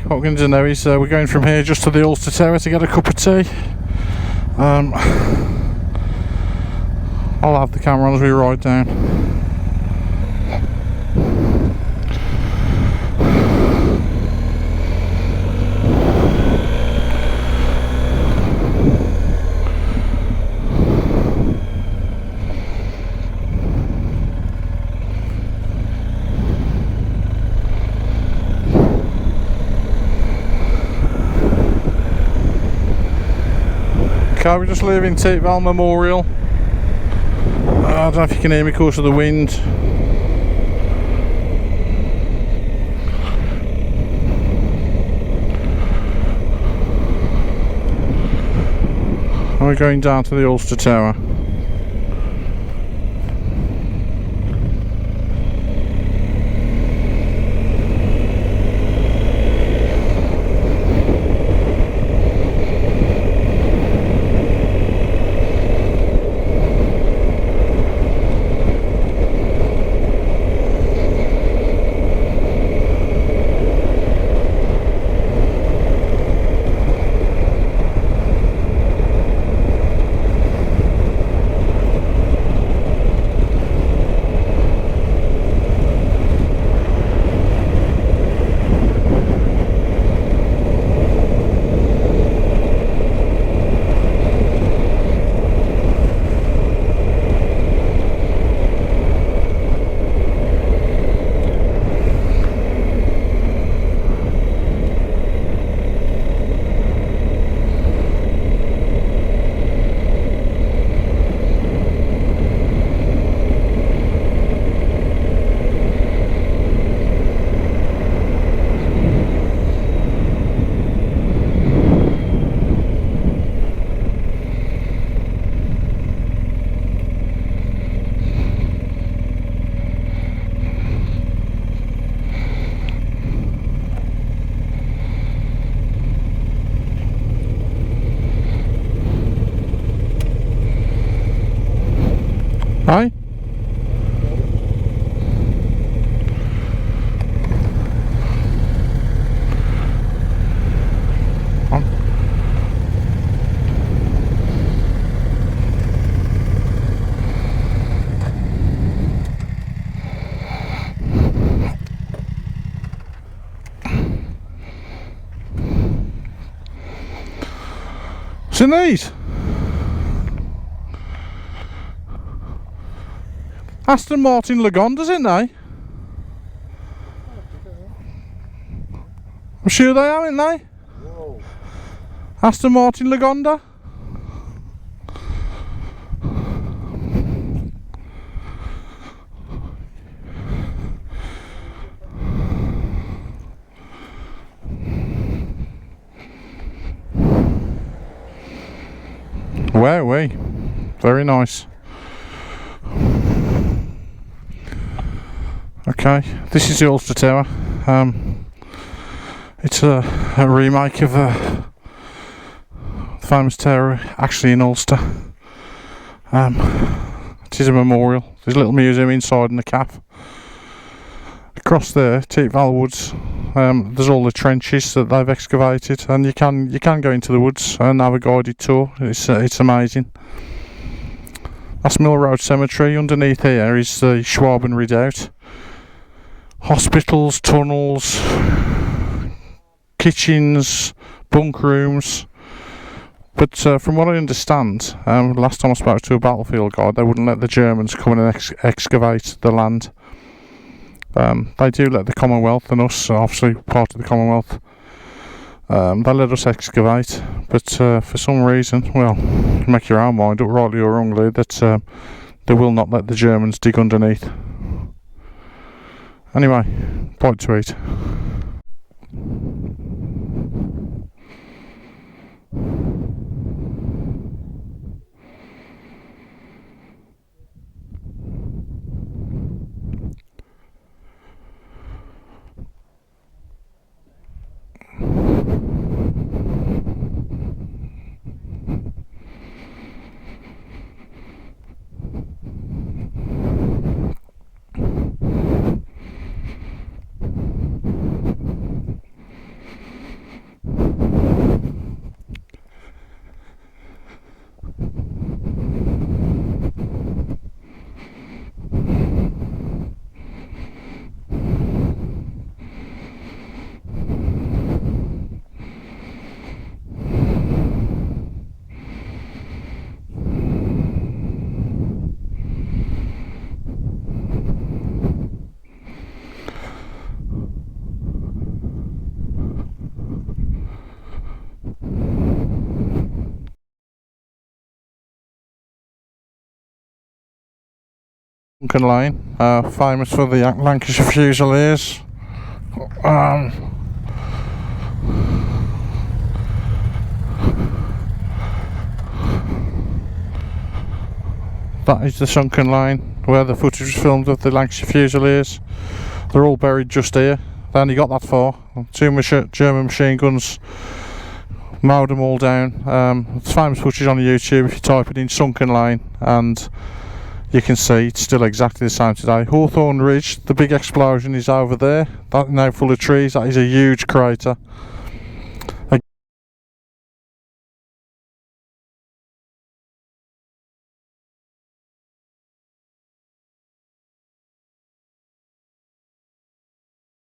What we're going to do now is we're going from here just to the Ulster Tower to get a cup of tea. I'll have the camera on as we ride down. Okay, we're just leaving Thiepval Memorial. I don't know if you can hear me because of the wind. And we're going down to the Ulster Tower. Hi. So neat. Aston Martin Lagondas, isn't they? I'm sure they are, aren't they? Whoa. Aston Martin Lagonda. Wow, very nice. Okay, this is the Ulster Tower. It's a remake of the famous tower actually in Ulster. It is a memorial. There's a little museum inside in the cap. Across there, thiepval Woods, there's all the trenches that they've excavated, and you can go into the woods and have a guided tour. It's amazing. That's Mill Road Cemetery. Underneath here is the Schwaben Redoubt. Hospitals, tunnels, kitchens, bunk rooms. But from what I understand, last time I spoke to a battlefield guide, they wouldn't let the Germans come in and excavate the land. They do let the Commonwealth, and us, obviously part of the Commonwealth, they let us excavate, but for some reason, well, you make your own mind up, rightly or wrongly, that they will not let the Germans dig underneath. Anyway, bite to eat. Sunken Lane, famous for the Lancashire Fusiliers. That is the Sunken Lane where the footage was filmed of the Lancashire Fusiliers. They're all buried just here. They only got that far. Two German machine guns mowed them all down. It's famous footage on YouTube if you type it in Sunken Lane, and you can see it's still exactly the same today. Hawthorn Ridge, the big explosion is over there. That's now full of trees. That is a huge crater.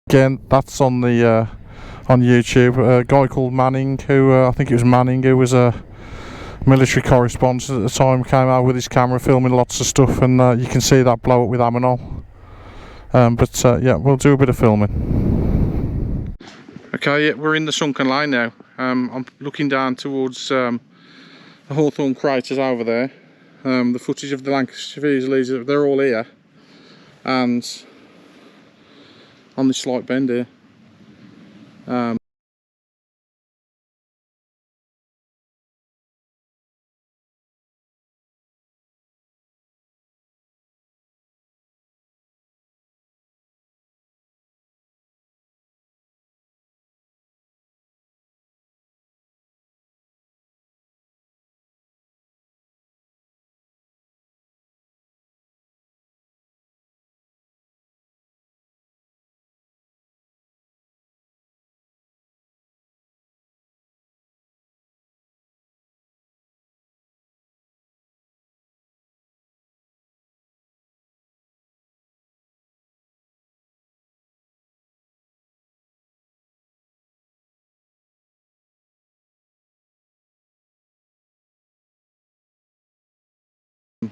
Again, that's on the on YouTube. A guy called Manning, who I think it was Manning, who was a military correspondent at the time, came out with his camera filming lots of stuff, and you can see that blow up with ammonol. Yeah, we'll do a bit of filming. Okay, yeah, we're in the Sunken Lane now. I'm looking down towards the Hawthorn craters over there. The footage of the Lancashire Fusiliers, they're all here, and on this slight bend here.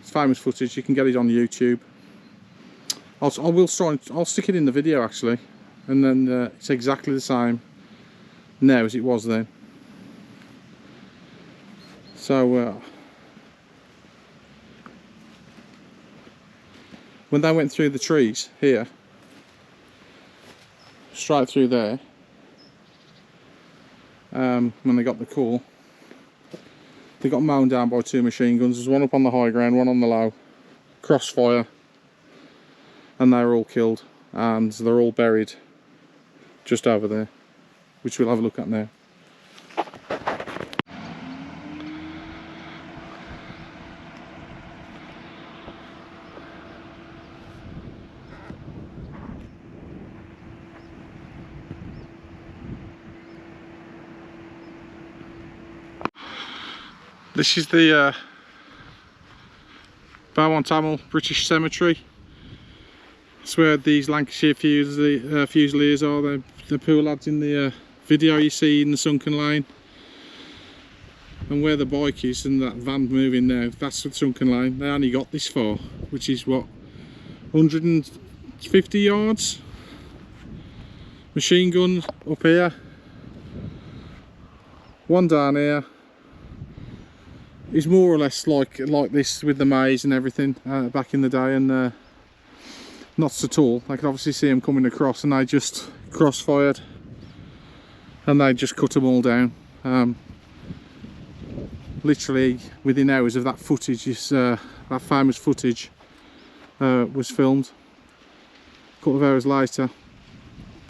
It's famous footage. You can get it on YouTube. I'll stick it in the video actually, and then it's exactly the same now as it was then. So when they went through the trees here, straight through there, when they got the call, they got mown down by two machine guns. There's one up on the high ground, one on the low, crossfire, and they were all killed, and they're all buried just over there, which we'll have a look at now. This is the Balwant British Cemetery. It's where these Lancashire Fusiliers are. The poor lads in the video you see in the Sunken Lane. And where the bike is and that van moving now, that's the Sunken Lane. They only got this far, which is what, 150 yards? Machine gun up here. One down here. It's more or less like this with the maze and everything back in the day, and not at all. I could obviously see them coming across, and they just crossfired, and they just cut them all down. Literally within hours of that footage, that famous footage was filmed. A couple of hours later,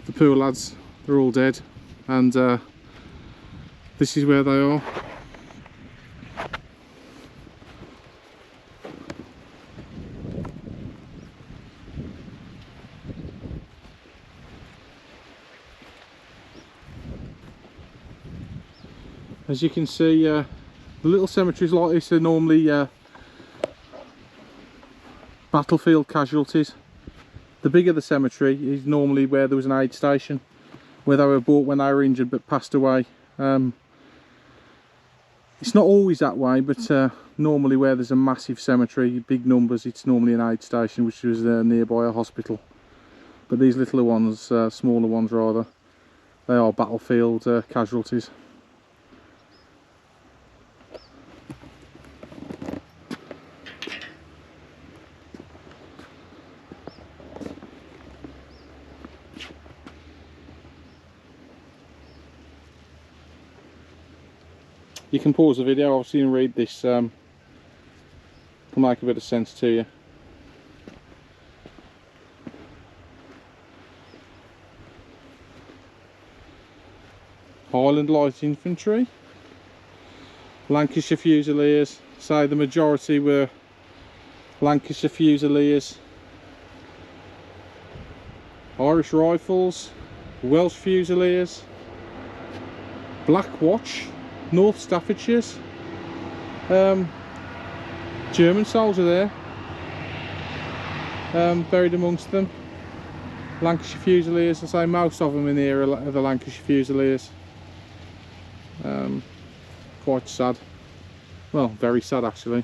the poor lads, they're all dead, and this is where they are. As you can see, the little cemeteries like this are normally battlefield casualties. The bigger the cemetery is normally where there was an aid station, where they were brought when they were injured but passed away. It's not always that way, but normally where there's a massive cemetery, big numbers, it's normally an aid station, which was nearby a hospital. But these littler ones, smaller ones rather, they are battlefield casualties. You can pause the video obviously and read this, can make a bit of sense to you. Highland Light Infantry, Lancashire Fusiliers, say the majority were Lancashire Fusiliers, Irish Rifles, Welsh Fusiliers, Black Watch, North Staffordshire's, German soldier there, buried amongst them, Lancashire Fusiliers. I say most of them in here are the Lancashire Fusiliers. Quite sad, well, very sad actually,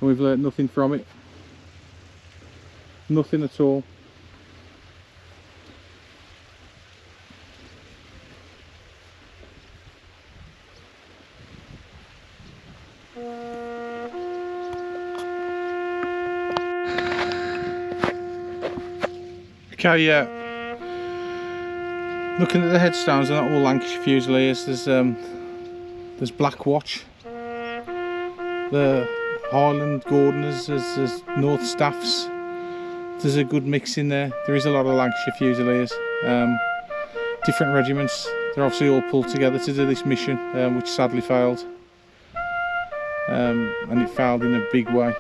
and we've learnt nothing from it, nothing at all. Okay, yeah. Looking at the headstones, they're not all Lancashire Fusiliers. There's Black Watch, the Highland Gordoners, there's North Staffs. There's a good mix in there. There is a lot of Lancashire Fusiliers, different regiments. They're obviously all pulled together to do this mission, which sadly failed, and it failed in a big way.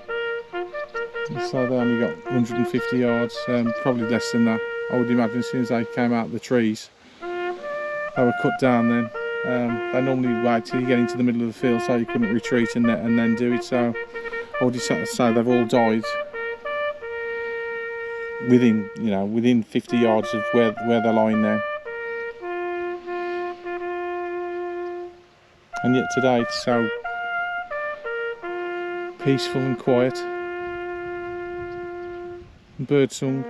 So they only got 150 yards, probably less than that, I would imagine. As soon as they came out of the trees, they were cut down then. They normally wait till you get into the middle of the field so you couldn't retreat and then do it. So I would say they've all died within, you know, within 50 yards of where they're lying now. And yet today it's so peaceful and quiet, bird song.